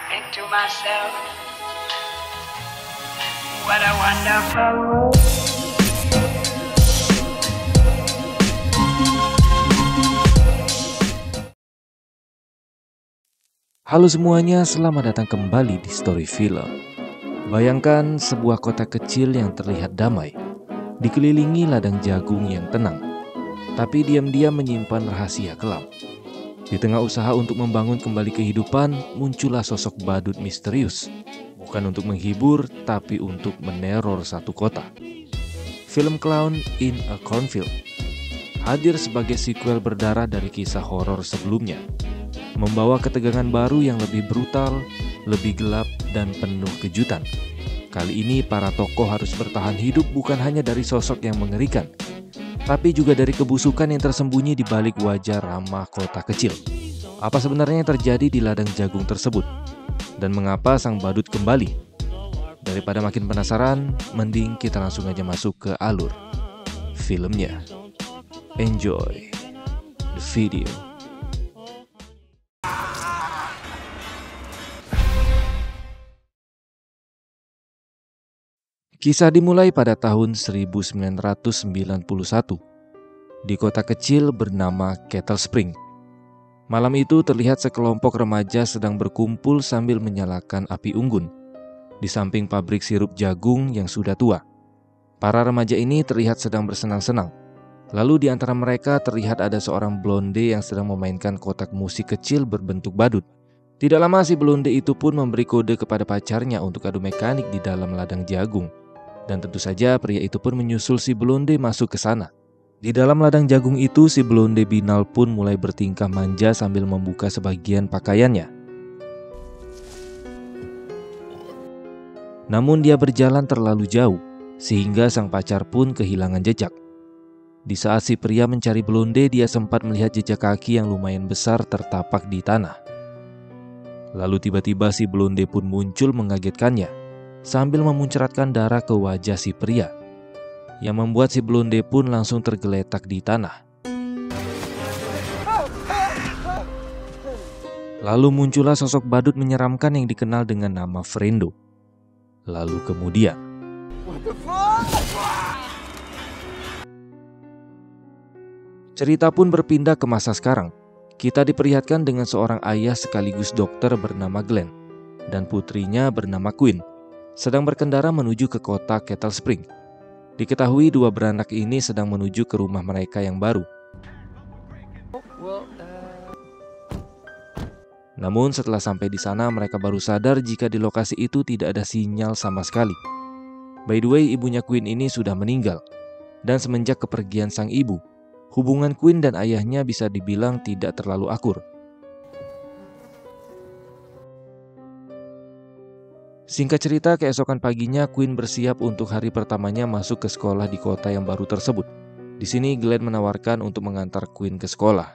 think to myself, what a wonderful world. Halo semuanya, selamat datang kembali di Story Film. Bayangkan sebuah kota kecil yang terlihat damai, dikelilingi ladang jagung yang tenang, tapi diam-diam menyimpan rahasia kelam. Di tengah usaha untuk membangun kembali kehidupan, muncullah sosok badut misterius. Bukan untuk menghibur, tapi untuk meneror satu kota. Film Clown in a Cornfield hadir sebagai sequel berdarah dari kisah horor sebelumnya, membawa ketegangan baru yang lebih brutal, lebih gelap, dan penuh kejutan. Kali ini para tokoh harus bertahan hidup bukan hanya dari sosok yang mengerikan, tapi juga dari kebusukan yang tersembunyi di balik wajah ramah kota kecil. Apa sebenarnya yang terjadi di ladang jagung tersebut? Dan mengapa sang badut kembali? Daripada makin penasaran, mending kita langsung aja masuk ke alur filmnya. Enjoy the video. Kisah dimulai pada tahun 1991 di kota kecil bernama Kettle Spring. Malam itu terlihat sekelompok remaja sedang berkumpul sambil menyalakan api unggun di samping pabrik sirup jagung yang sudah tua. Para remaja ini terlihat sedang bersenang-senang. Lalu di antara mereka terlihat ada seorang blonde yang sedang memainkan kotak musik kecil berbentuk badut. Tidak lama si blonde itu pun memberi kode kepada pacarnya untuk adu mekanik di dalam ladang jagung. Dan tentu saja pria itu pun menyusul si blonde masuk ke sana. Di dalam ladang jagung itu si blonde binal pun mulai bertingkah manja sambil membuka sebagian pakaiannya. Namun dia berjalan terlalu jauh sehingga sang pacar pun kehilangan jejak. Di saat si pria mencari blonde, dia sempat melihat jejak kaki yang lumayan besar tertapak di tanah. Lalu tiba-tiba si blonde pun muncul mengagetkannya sambil memuncratkan darah ke wajah si pria, yang membuat si blonde pun langsung tergeletak di tanah. Lalu muncullah sosok badut menyeramkan yang dikenal dengan nama Frendo. Lalu kemudian cerita pun berpindah ke masa sekarang. Kita diperlihatkan dengan seorang ayah sekaligus dokter bernama Glenn dan putrinya bernama Quinn sedang berkendara menuju ke kota Kettle Spring. Diketahui dua beranak ini sedang menuju ke rumah mereka yang baru. Namun setelah sampai di sana mereka baru sadar jika di lokasi itu tidak ada sinyal sama sekali. By the way, ibunya Quinn ini sudah meninggal. Dan semenjak kepergian sang ibu, hubungan Quinn dan ayahnya bisa dibilang tidak terlalu akur. Singkat cerita, keesokan paginya Quinn bersiap untuk hari pertamanya masuk ke sekolah di kota yang baru tersebut. Di sini Glenn menawarkan untuk mengantar Quinn ke sekolah.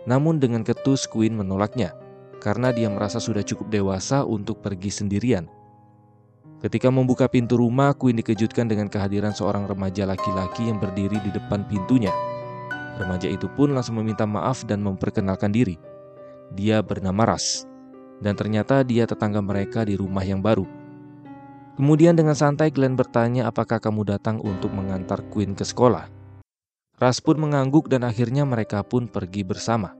Namun dengan ketus Quinn menolaknya, karena dia merasa sudah cukup dewasa untuk pergi sendirian. Ketika membuka pintu rumah, Quinn dikejutkan dengan kehadiran seorang remaja laki-laki yang berdiri di depan pintunya. Remaja itu pun langsung meminta maaf dan memperkenalkan diri. Dia bernama Russ. Dan ternyata dia tetangga mereka di rumah yang baru. Kemudian dengan santai Glenn bertanya apakah kamu datang untuk mengantar Quinn ke sekolah. Russ pun mengangguk dan akhirnya mereka pun pergi bersama.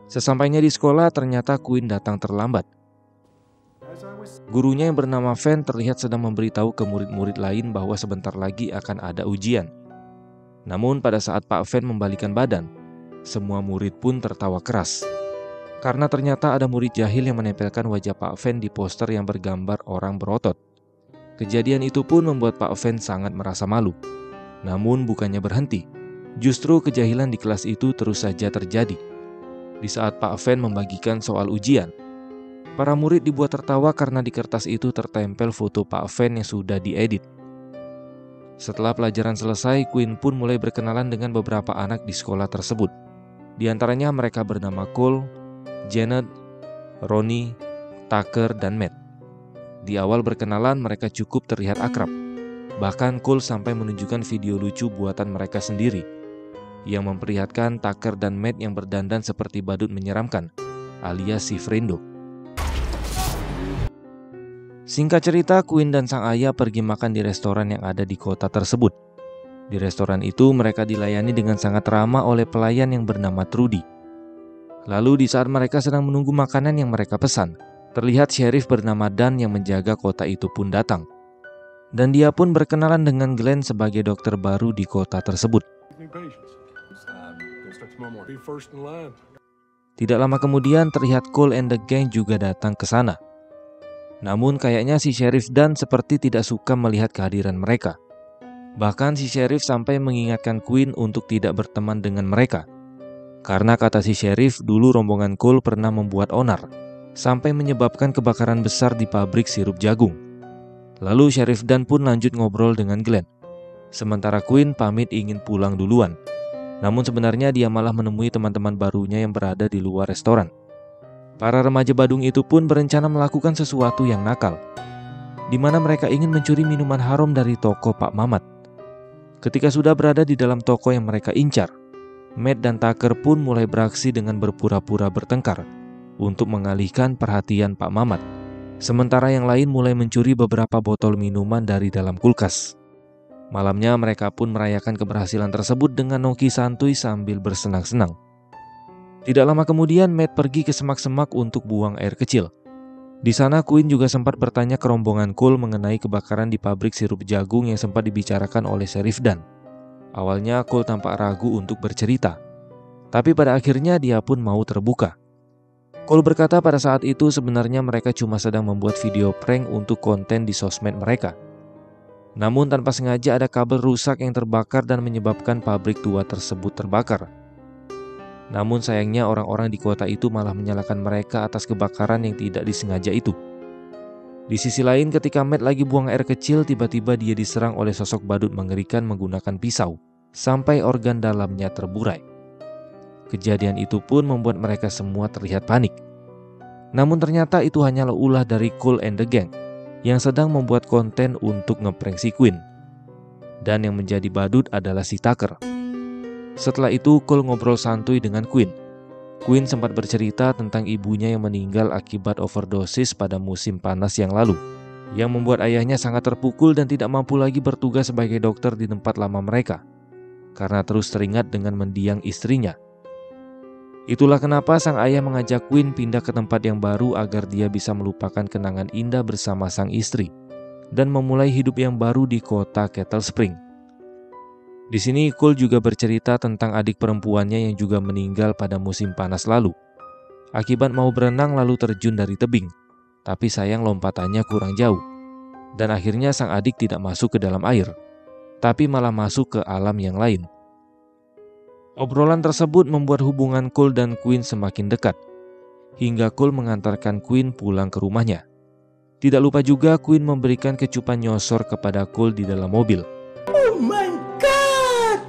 Sesampainya di sekolah ternyata Quinn datang terlambat. Gurunya yang bernama Van terlihat sedang memberitahu ke murid-murid lain bahwa sebentar lagi akan ada ujian. Namun pada saat Pak Van membalikan badan, semua murid pun tertawa keras. Karena ternyata ada murid jahil yang menempelkan wajah Pak Van di poster yang bergambar orang berotot. Kejadian itu pun membuat Pak Van sangat merasa malu. Namun bukannya berhenti, justru kejahilan di kelas itu terus saja terjadi. Di saat Pak Van membagikan soal ujian, para murid dibuat tertawa karena di kertas itu tertempel foto Pak Van yang sudah diedit. Setelah pelajaran selesai, Quinn pun mulai berkenalan dengan beberapa anak di sekolah tersebut. Di antaranya mereka bernama Cole, Janet, Ronnie, Tucker, dan Matt. Di awal berkenalan mereka cukup terlihat akrab. Bahkan Cole sampai menunjukkan video lucu buatan mereka sendiri yang memperlihatkan Tucker dan Matt yang berdandan seperti badut menyeramkan, alias si Friendo. Singkat cerita, Quinn dan sang ayah pergi makan di restoran yang ada di kota tersebut. Di restoran itu mereka dilayani dengan sangat ramah oleh pelayan yang bernama Trudy. Lalu di saat mereka sedang menunggu makanan yang mereka pesan, terlihat sheriff bernama Dan yang menjaga kota itu pun datang. Dan dia pun berkenalan dengan Glenn sebagai dokter baru di kota tersebut. Tidak lama kemudian terlihat Cole and the gang juga datang ke sana. Namun kayaknya si Sheriff Dan seperti tidak suka melihat kehadiran mereka. Bahkan si Sheriff sampai mengingatkan Quinn untuk tidak berteman dengan mereka. Karena kata si Sheriff, dulu rombongan Cole pernah membuat onar, sampai menyebabkan kebakaran besar di pabrik sirup jagung. Lalu Sheriff Dan pun lanjut ngobrol dengan Glenn. Sementara Quinn pamit ingin pulang duluan. Namun sebenarnya dia malah menemui teman-teman barunya yang berada di luar restoran. Para remaja Badung itu pun berencana melakukan sesuatu yang nakal, di mana mereka ingin mencuri minuman haram dari toko Pak Mamat. Ketika sudah berada di dalam toko yang mereka incar, Matt dan Tucker pun mulai beraksi dengan berpura-pura bertengkar untuk mengalihkan perhatian Pak Mamat. Sementara yang lain mulai mencuri beberapa botol minuman dari dalam kulkas. Malamnya mereka pun merayakan keberhasilan tersebut dengan noki santuy sambil bersenang-senang. Tidak lama kemudian Matt pergi ke semak-semak untuk buang air kecil. Di sana Quinn juga sempat bertanya ke rombongan Cole mengenai kebakaran di pabrik sirup jagung yang sempat dibicarakan oleh Sheriff Dan. Awalnya Cole tampak ragu untuk bercerita, tapi pada akhirnya dia pun mau terbuka. Cole berkata pada saat itu sebenarnya mereka cuma sedang membuat video prank untuk konten di sosmed mereka. Namun tanpa sengaja ada kabel rusak yang terbakar dan menyebabkan pabrik tua tersebut terbakar. Namun sayangnya orang-orang di kota itu malah menyalahkan mereka atas kebakaran yang tidak disengaja itu. Di sisi lain ketika Matt lagi buang air kecil, tiba-tiba dia diserang oleh sosok badut mengerikan menggunakan pisau, sampai organ dalamnya terburai. Kejadian itu pun membuat mereka semua terlihat panik. Namun ternyata itu hanyalah ulah dari Cole and the gang, yang sedang membuat konten untuk ngeprank si Quinn. Dan yang menjadi badut adalah si Tucker. Setelah itu Cole ngobrol santuy dengan Quinn. Quinn sempat bercerita tentang ibunya yang meninggal akibat overdosis pada musim panas yang lalu, yang membuat ayahnya sangat terpukul dan tidak mampu lagi bertugas sebagai dokter di tempat lama mereka, karena terus teringat dengan mendiang istrinya. Itulah kenapa sang ayah mengajak Quinn pindah ke tempat yang baru agar dia bisa melupakan kenangan indah bersama sang istri, dan memulai hidup yang baru di kota Kettle Spring. Di sini Cole juga bercerita tentang adik perempuannya yang juga meninggal pada musim panas lalu, akibat mau berenang lalu terjun dari tebing, tapi sayang lompatannya kurang jauh, dan akhirnya sang adik tidak masuk ke dalam air, tapi malah masuk ke alam yang lain. Obrolan tersebut membuat hubungan Cole dan Quinn semakin dekat, hingga Cole mengantarkan Quinn pulang ke rumahnya. Tidak lupa juga Quinn memberikan kecupan nyosor kepada Cole di dalam mobil. Oh my God!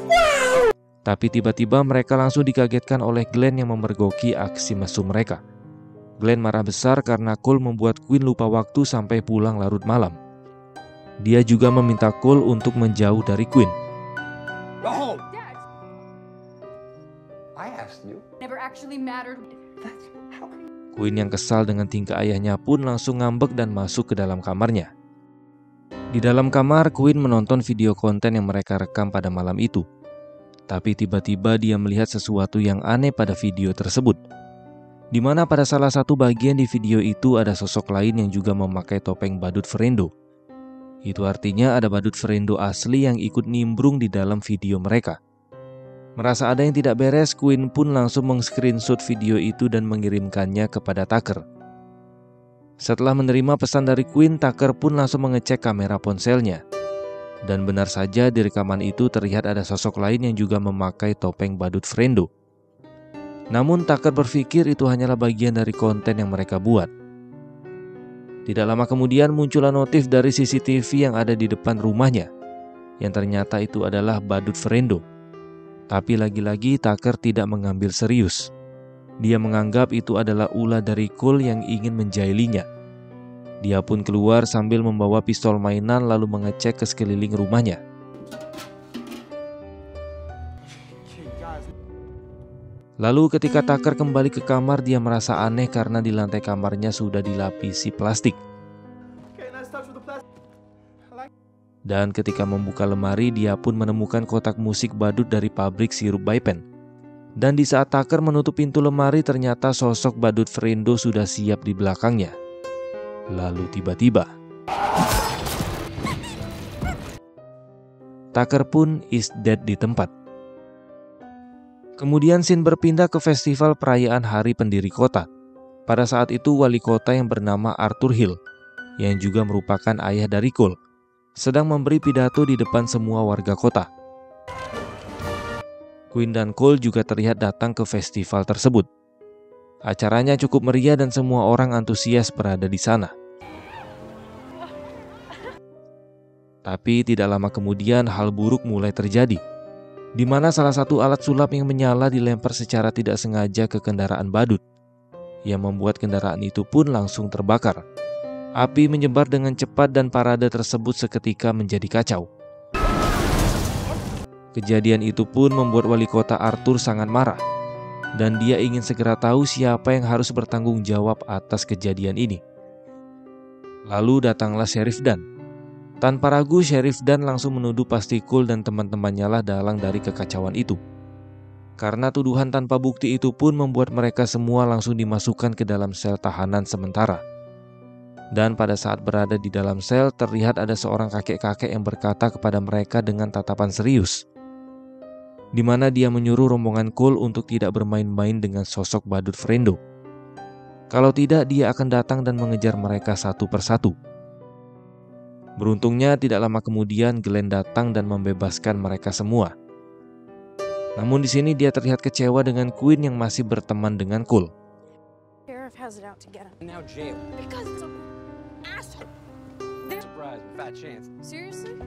Wow! Tapi tiba-tiba mereka langsung dikagetkan oleh Glenn yang memergoki aksi mesum mereka. Glenn marah besar karena Cole membuat Quinn lupa waktu sampai pulang larut malam. Dia juga meminta Cole untuk menjauh dari Quinn. Oh! I asked you. Never actually mattered. That's how can you... Quinn yang kesal dengan tingkah ayahnya pun langsung ngambek dan masuk ke dalam kamarnya. Di dalam kamar, Quinn menonton video konten yang mereka rekam pada malam itu. Tapi tiba-tiba dia melihat sesuatu yang aneh pada video tersebut, di mana pada salah satu bagian di video itu ada sosok lain yang juga memakai topeng badut Friendo. Itu artinya ada badut Friendo asli yang ikut nimbrung di dalam video mereka. Merasa ada yang tidak beres, Quinn pun langsung meng-screenshot video itu dan mengirimkannya kepada Tucker. Setelah menerima pesan dari Quinn, Tucker pun langsung mengecek kamera ponselnya. Dan benar saja di rekaman itu terlihat ada sosok lain yang juga memakai topeng badut Friendo. Namun Tucker berpikir itu hanyalah bagian dari konten yang mereka buat. Tidak lama kemudian muncullah notif dari CCTV yang ada di depan rumahnya, yang ternyata itu adalah badut Friendo. Tapi lagi-lagi Tucker tidak mengambil serius. Dia menganggap itu adalah ulah dari Cole yang ingin menjailinya. Dia pun keluar sambil membawa pistol mainan lalu mengecek ke sekeliling rumahnya. Lalu ketika Tucker kembali ke kamar, dia merasa aneh karena di lantai kamarnya sudah dilapisi plastik. Dan ketika membuka lemari, dia pun menemukan kotak musik badut dari pabrik sirup Bay-Pen. Dan di saat Tucker menutup pintu lemari, ternyata sosok badut Frendo sudah siap di belakangnya. Lalu tiba-tiba Tucker pun is dead di tempat. Kemudian scene berpindah ke festival perayaan Hari Pendiri Kota. Pada saat itu wali kota yang bernama Arthur Hill, yang juga merupakan ayah dari Cole, sedang memberi pidato di depan semua warga kota. Quinn dan Cole juga terlihat datang ke festival tersebut. Acaranya cukup meriah dan semua orang antusias berada di sana. Tapi tidak lama kemudian hal buruk mulai terjadi, di mana salah satu alat sulap yang menyala dilempar secara tidak sengaja ke kendaraan badut, yang membuat kendaraan itu pun langsung terbakar. Api menyebar dengan cepat dan parade tersebut seketika menjadi kacau. Kejadian itu pun membuat wali kota Arthur sangat marah, dan dia ingin segera tahu siapa yang harus bertanggung jawab atas kejadian ini. Lalu datanglah Sheriff Dan. Tanpa ragu, Sheriff Dan langsung menuduh pasti Cole dan teman-temannya lah dalang dari kekacauan itu. Karena tuduhan tanpa bukti itu pun membuat mereka semua langsung dimasukkan ke dalam sel tahanan sementara. Dan pada saat berada di dalam sel, terlihat ada seorang kakek-kakek yang berkata kepada mereka dengan tatapan serius, di mana dia menyuruh rombongan Cole untuk tidak bermain-main dengan sosok badut Frendo. Kalau tidak, dia akan datang dan mengejar mereka satu persatu. Beruntungnya tidak lama kemudian Glenn datang dan membebaskan mereka semua. Namun di sini dia terlihat kecewa dengan Quinn yang masih berteman dengan Cole. Sheriff has it out to get him. Now jail. Because it's an asshole. Surprise, fat chance. Seriously?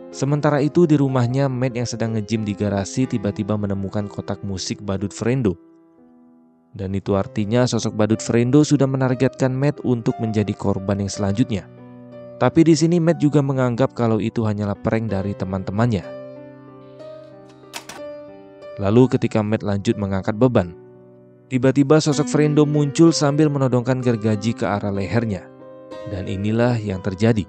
Sementara itu di rumahnya, Matt yang sedang nge-gym di garasi tiba-tiba menemukan kotak musik badut Frendo. Dan itu artinya sosok badut Frendo sudah menargetkan Matt untuk menjadi korban yang selanjutnya. Tapi di sini Matt juga menganggap kalau itu hanyalah prank dari teman-temannya. Lalu ketika Matt lanjut mengangkat beban, tiba-tiba sosok Frendo muncul sambil menodongkan gergaji ke arah lehernya. Dan inilah yang terjadi.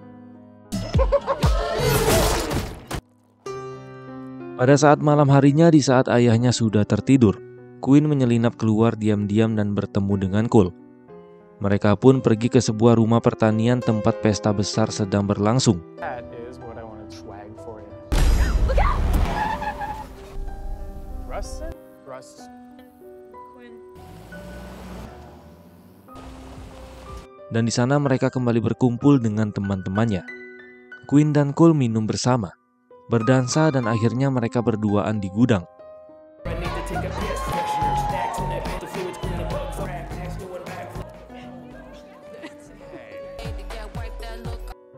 Pada saat malam harinya, di saat ayahnya sudah tertidur, Quinn menyelinap keluar diam-diam dan bertemu dengan Cole. Mereka pun pergi ke sebuah rumah pertanian tempat pesta besar sedang berlangsung. That is what I want to swag for you. Look out! Russ. Quinn. Dan di sana mereka kembali berkumpul dengan teman-temannya. Quinn dan Cole minum bersama, berdansa, dan akhirnya mereka berduaan di gudang.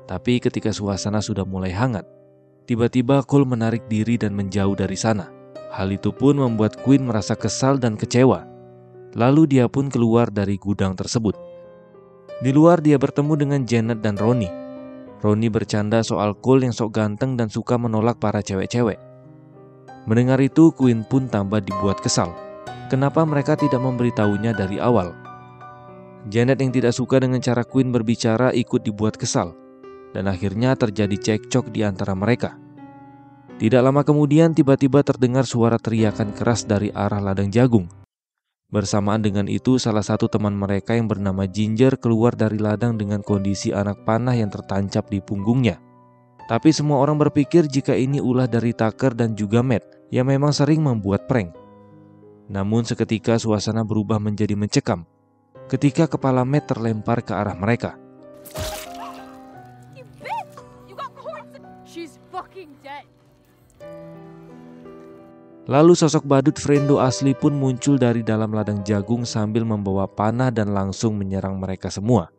Tapi ketika suasana sudah mulai hangat, tiba-tiba Cole menarik diri dan menjauh dari sana. Hal itu pun membuat Quinn merasa kesal dan kecewa. Lalu dia pun keluar dari gudang tersebut. Di luar dia bertemu dengan Janet dan Ronnie. Ronnie bercanda soal Cole yang sok ganteng dan suka menolak para cewek-cewek. Mendengar itu, Quinn pun tambah dibuat kesal. Kenapa mereka tidak memberitahunya dari awal? Janet yang tidak suka dengan cara Quinn berbicara ikut dibuat kesal. Dan akhirnya terjadi cekcok di antara mereka. Tidak lama kemudian tiba-tiba terdengar suara teriakan keras dari arah ladang jagung. Bersamaan dengan itu, salah satu teman mereka yang bernama Ginger keluar dari ladang dengan kondisi anak panah yang tertancap di punggungnya. Tapi semua orang berpikir jika ini ulah dari Tucker dan juga Matt yang memang sering membuat prank. Namun seketika suasana berubah menjadi mencekam ketika kepala Matt terlempar ke arah mereka. You bitch! You got caught! She's fucking dead. Lalu sosok badut Frendo asli pun muncul dari dalam ladang jagung sambil membawa panah dan langsung menyerang mereka semua.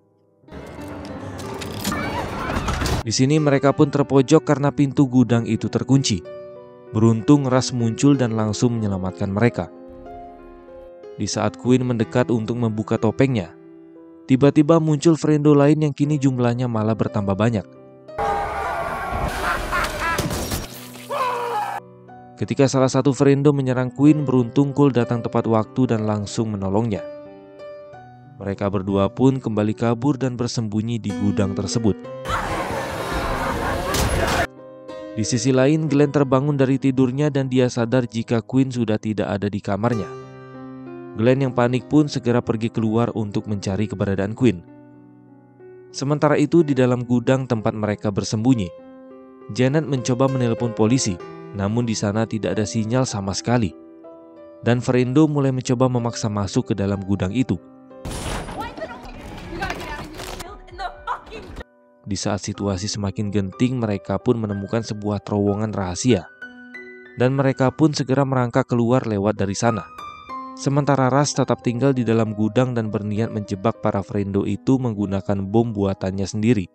Di sini mereka pun terpojok karena pintu gudang itu terkunci. Beruntung Russ muncul dan langsung menyelamatkan mereka. Di saat Quinn mendekat untuk membuka topengnya, tiba-tiba muncul Frendo lain yang kini jumlahnya malah bertambah banyak. Ketika salah satu Frendo menyerang Quinn, beruntung Cole datang tepat waktu dan langsung menolongnya. Mereka berdua pun kembali kabur dan bersembunyi di gudang tersebut. Di sisi lain, Glenn terbangun dari tidurnya dan dia sadar jika Quinn sudah tidak ada di kamarnya. Glenn yang panik pun segera pergi keluar untuk mencari keberadaan Quinn. Sementara itu di dalam gudang tempat mereka bersembunyi, Janet mencoba menelpon polisi, namun di sana tidak ada sinyal sama sekali. Dan Frendo mulai mencoba memaksa masuk ke dalam gudang itu. Di saat situasi semakin genting, mereka pun menemukan sebuah terowongan rahasia. Dan mereka pun segera merangkak keluar lewat dari sana. Sementara Russ tetap tinggal di dalam gudang dan berniat menjebak para Frendo itu menggunakan bom buatannya sendiri.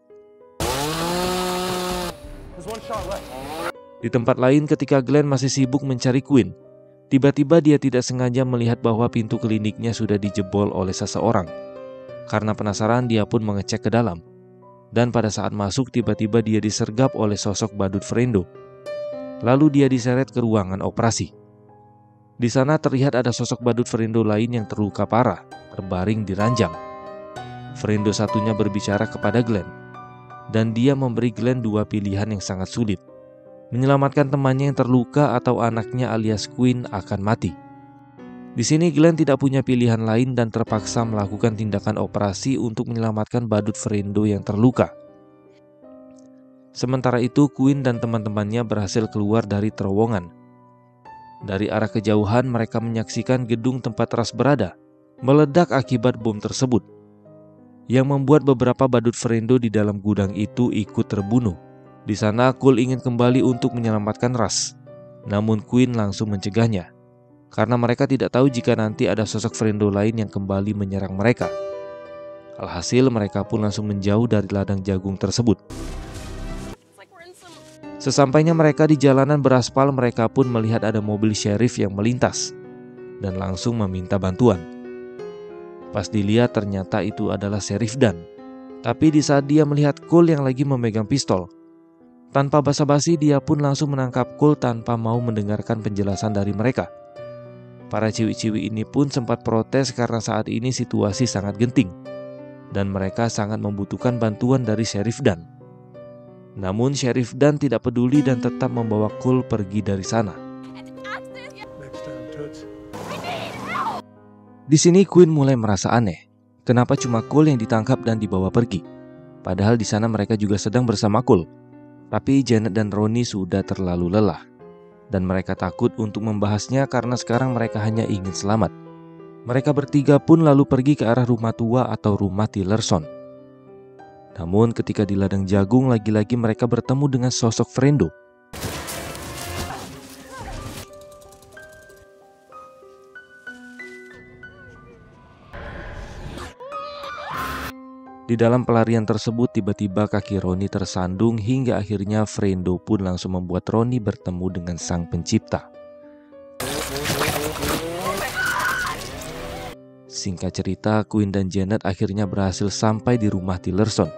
Di tempat lain, ketika Glenn masih sibuk mencari Quinn, tiba-tiba dia tidak sengaja melihat bahwa pintu kliniknya sudah dijebol oleh seseorang. Karena penasaran, dia pun mengecek ke dalam. Dan pada saat masuk, tiba-tiba dia disergap oleh sosok badut Frendo. Lalu dia diseret ke ruangan operasi. Di sana terlihat ada sosok badut Frendo lain yang terluka parah, terbaring di ranjang. Frendo satunya berbicara kepada Glenn, dan dia memberi Glenn dua pilihan yang sangat sulit. Menyelamatkan temannya yang terluka atau anaknya alias Quinn akan mati. Di sini Glenn tidak punya pilihan lain dan terpaksa melakukan tindakan operasi untuk menyelamatkan badut Frendo yang terluka. Sementara itu Quinn dan teman-temannya berhasil keluar dari terowongan. Dari arah kejauhan mereka menyaksikan gedung tempat Russ berada meledak akibat bom tersebut, yang membuat beberapa badut Frendo di dalam gudang itu ikut terbunuh. Di sana Cole ingin kembali untuk menyelamatkan Russ, namun Quinn langsung mencegahnya. Karena mereka tidak tahu jika nanti ada sosok Frendo lain yang kembali menyerang mereka. Alhasil mereka pun langsung menjauh dari ladang jagung tersebut. Sesampainya mereka di jalanan beraspal, mereka pun melihat ada mobil sheriff yang melintas dan langsung meminta bantuan. Pas dilihat ternyata itu adalah Sheriff Dan. Tapi di saat dia melihat Cole yang lagi memegang pistol, tanpa basa-basi dia pun langsung menangkap Cole tanpa mau mendengarkan penjelasan dari mereka. Para ciwi-ciwi ini pun sempat protes karena saat ini situasi sangat genting dan mereka sangat membutuhkan bantuan dari Sheriff Dan. Namun Sheriff Dan tidak peduli dan tetap membawa Cole pergi dari sana. Di sini Quinn mulai merasa aneh. Kenapa cuma Cole yang ditangkap dan dibawa pergi? Padahal di sana mereka juga sedang bersama Cole. Tapi Janet dan Ronnie sudah terlalu lelah. Dan mereka takut untuk membahasnya karena sekarang mereka hanya ingin selamat. Mereka bertiga pun lalu pergi ke arah rumah tua atau rumah Tillerson. Namun ketika di ladang jagung lagi-lagi mereka bertemu dengan sosok Frendo. Di dalam pelarian tersebut tiba-tiba kaki Ronnie tersandung hingga akhirnya Frendo pun langsung membuat Ronnie bertemu dengan sang pencipta. Singkat cerita, Quinn dan Janet akhirnya berhasil sampai di rumah Tillerson.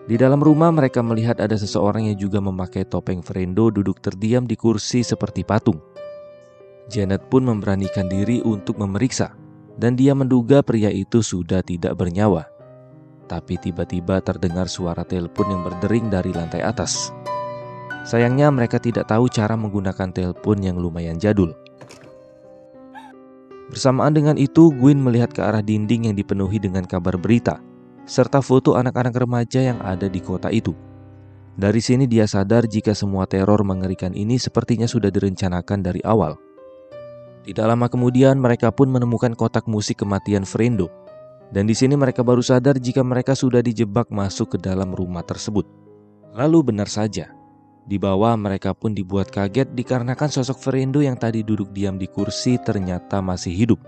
Di dalam rumah mereka melihat ada seseorang yang juga memakai topeng Frendo duduk terdiam di kursi seperti patung. Janet pun memberanikan diri untuk memeriksa dan dia menduga pria itu sudah tidak bernyawa. Tapi tiba-tiba terdengar suara telepon yang berdering dari lantai atas. Sayangnya mereka tidak tahu cara menggunakan telepon yang lumayan jadul. Bersamaan dengan itu, Gwen melihat ke arah dinding yang dipenuhi dengan kabar berita, serta foto anak-anak remaja yang ada di kota itu. Dari sini dia sadar jika semua teror mengerikan ini sepertinya sudah direncanakan dari awal. Tidak lama kemudian mereka pun menemukan kotak musik kematian Frendo. Dan di sini mereka baru sadar jika mereka sudah dijebak masuk ke dalam rumah tersebut. Lalu benar saja, di bawah mereka pun dibuat kaget dikarenakan sosok Frendo yang tadi duduk diam di kursi ternyata masih hidup.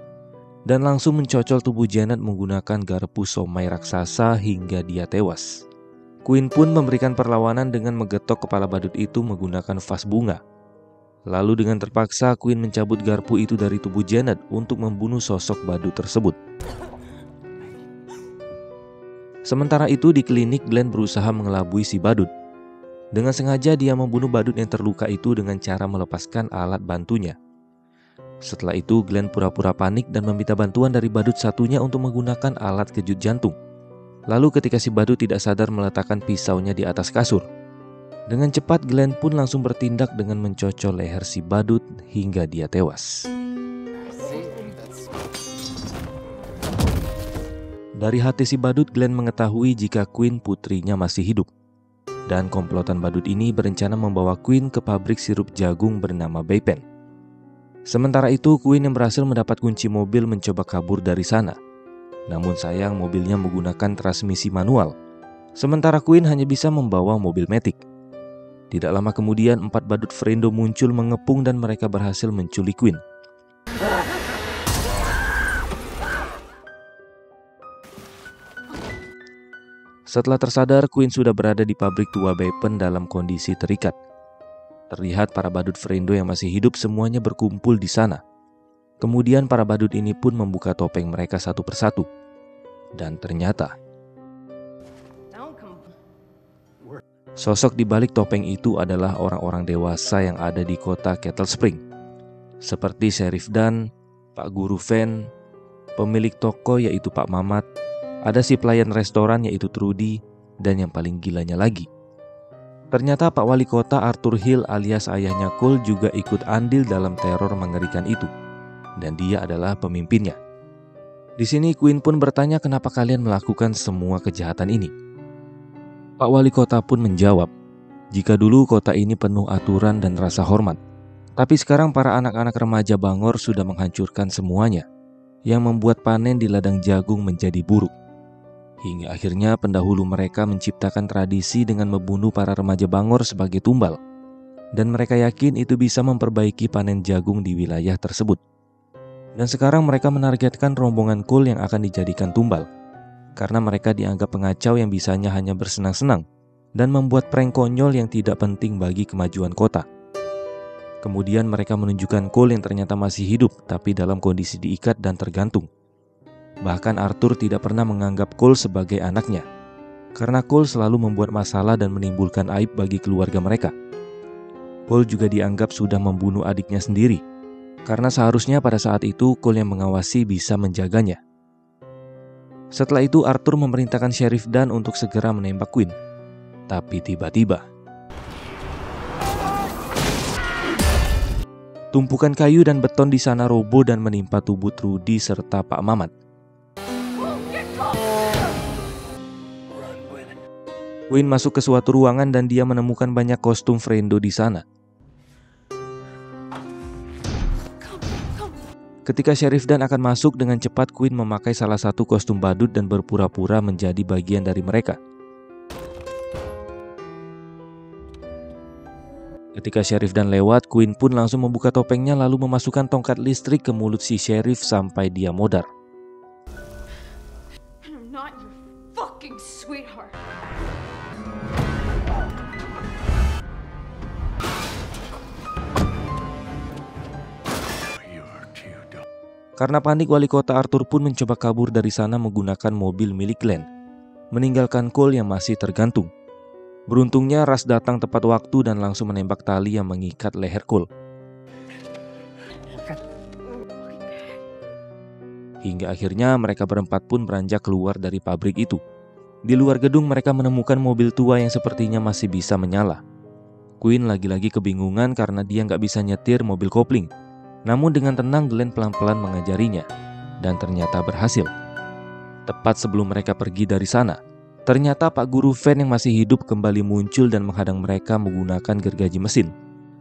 Dan langsung mencocol tubuh Janet menggunakan garpu somai raksasa hingga dia tewas. Quinn pun memberikan perlawanan dengan menggetok kepala badut itu menggunakan vas bunga. Lalu dengan terpaksa Quinn mencabut garpu itu dari tubuh Janet untuk membunuh sosok badut tersebut. Sementara itu di klinik Glenn berusaha mengelabui si badut. Dengan sengaja dia membunuh badut yang terluka itu dengan cara melepaskan alat bantunya. Setelah itu Glenn pura-pura panik dan meminta bantuan dari badut satunya untuk menggunakan alat kejut jantung. Lalu ketika si badut tidak sadar meletakkan pisaunya di atas kasur. Dengan cepat Glenn pun langsung bertindak dengan mencocol leher si badut hingga dia tewas. Dari hati si badut, Glenn mengetahui jika Quinn putrinya masih hidup. Dan komplotan badut ini berencana membawa Quinn ke pabrik sirup jagung bernama Bay-Pen. Sementara itu, Quinn yang berhasil mendapat kunci mobil mencoba kabur dari sana. Namun sayang mobilnya menggunakan transmisi manual. Sementara Quinn hanya bisa membawa mobil matic. Tidak lama kemudian 4 badut Frendo muncul mengepung dan mereka berhasil menculik Quinn. Setelah tersadar, Quinn sudah berada di pabrik tua Bay-Pen dalam kondisi terikat. Terlihat para badut Frendo yang masih hidup semuanya berkumpul di sana. Kemudian para badut ini pun membuka topeng mereka satu persatu. Dan ternyata sosok di balik topeng itu adalah orang-orang dewasa yang ada di kota Kettle Spring. Seperti Sheriff Dan, Pak Guru Van, pemilik toko yaitu Pak Mamat, ada si pelayan restoran yaitu Trudy, dan yang paling gilanya lagi, ternyata Pak Wali Kota Arthur Hill alias ayahnya Cole juga ikut andil dalam teror mengerikan itu. Dan dia adalah pemimpinnya. Di sini Quinn pun bertanya kenapa kalian melakukan semua kejahatan ini. Pak Wali Kota pun menjawab, jika dulu kota ini penuh aturan dan rasa hormat, tapi sekarang para anak-anak remaja Bangor sudah menghancurkan semuanya, yang membuat panen di ladang jagung menjadi buruk. Hingga akhirnya pendahulu mereka menciptakan tradisi dengan membunuh para remaja Bangor sebagai tumbal. Dan mereka yakin itu bisa memperbaiki panen jagung di wilayah tersebut. Dan sekarang mereka menargetkan rombongan Cole yang akan dijadikan tumbal. Karena mereka dianggap pengacau yang bisanya hanya bersenang-senang dan membuat prank konyol yang tidak penting bagi kemajuan kota. Kemudian mereka menunjukkan Cole yang ternyata masih hidup tapi dalam kondisi diikat dan tergantung. Bahkan Arthur tidak pernah menganggap Cole sebagai anaknya, karena Cole selalu membuat masalah dan menimbulkan aib bagi keluarga mereka. Cole juga dianggap sudah membunuh adiknya sendiri, karena seharusnya pada saat itu Cole yang mengawasi bisa menjaganya. Setelah itu Arthur memerintahkan Sheriff Dan untuk segera menembak Quinn. Tapi tiba-tiba tumpukan kayu dan beton di sana roboh dan menimpa tubuh Trudy serta Pak Mamat. Quinn masuk ke suatu ruangan dan dia menemukan banyak kostum Frendo di sana. Ketika Sheriff Dan akan masuk, dengan cepat Quinn memakai salah satu kostum badut dan berpura-pura menjadi bagian dari mereka. Ketika Sheriff Dan lewat, Quinn pun langsung membuka topengnya lalu memasukkan tongkat listrik ke mulut si Sheriff sampai dia modar. I'm not your fucking sweetheart. Karena panik, Wali Kota Arthur pun mencoba kabur dari sana menggunakan mobil milik Glenn, meninggalkan Cole yang masih tergantung. Beruntungnya Russ datang tepat waktu dan langsung menembak tali yang mengikat leher Cole. Hingga akhirnya mereka berempat pun beranjak keluar dari pabrik itu. Di luar gedung mereka menemukan mobil tua yang sepertinya masih bisa menyala. Quinn lagi-lagi kebingungan karena dia nggak bisa nyetir mobil kopling. Namun dengan tenang Glenn pelan-pelan mengajarinya, dan ternyata berhasil. Tepat sebelum mereka pergi dari sana, ternyata Pak Guru Van yang masih hidup kembali muncul dan menghadang mereka menggunakan gergaji mesin.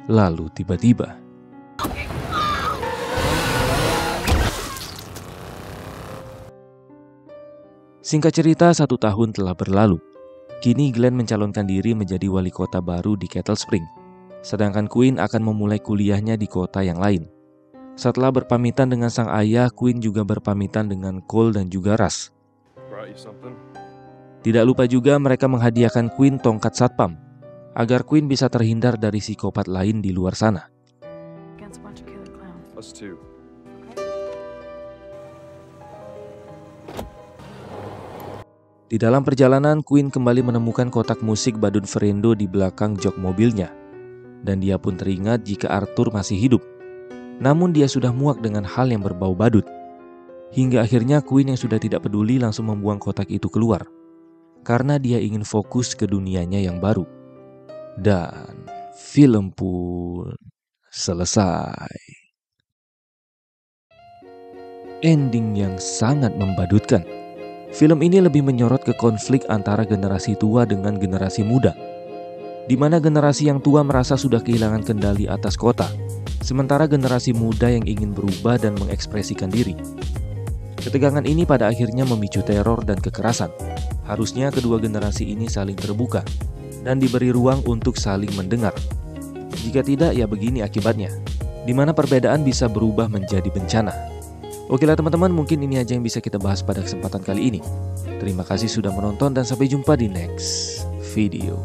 Lalu tiba-tiba singkat cerita, 1 tahun telah berlalu. Kini Glenn mencalonkan diri menjadi wali kota baru di Kettle Spring. Sedangkan Quinn akan memulai kuliahnya di kota yang lain. Setelah berpamitan dengan sang ayah, Quinn juga berpamitan dengan Cole dan juga Russ. Tidak lupa juga mereka menghadiahkan Quinn tongkat satpam, agar Quinn bisa terhindar dari psikopat lain di luar sana. Us too. Di dalam perjalanan, Queen kembali menemukan kotak musik badut Ferendo di belakang jok mobilnya. Dan dia pun teringat jika Arthur masih hidup. Namun dia sudah muak dengan hal yang berbau badut. Hingga akhirnya Queen yang sudah tidak peduli langsung membuang kotak itu keluar. Karena dia ingin fokus ke dunianya yang baru. Dan film pun selesai. Ending yang sangat membadutkan. Film ini lebih menyorot ke konflik antara generasi tua dengan generasi muda, di mana generasi yang tua merasa sudah kehilangan kendali atas kota, sementara generasi muda yang ingin berubah dan mengekspresikan diri. Ketegangan ini pada akhirnya memicu teror dan kekerasan. Harusnya kedua generasi ini saling terbuka dan diberi ruang untuk saling mendengar. Jika tidak, ya begini akibatnya, di mana perbedaan bisa berubah menjadi bencana. Okelah teman-teman, mungkin ini aja yang bisa kita bahas pada kesempatan kali ini. Terima kasih sudah menonton dan sampai jumpa di next video.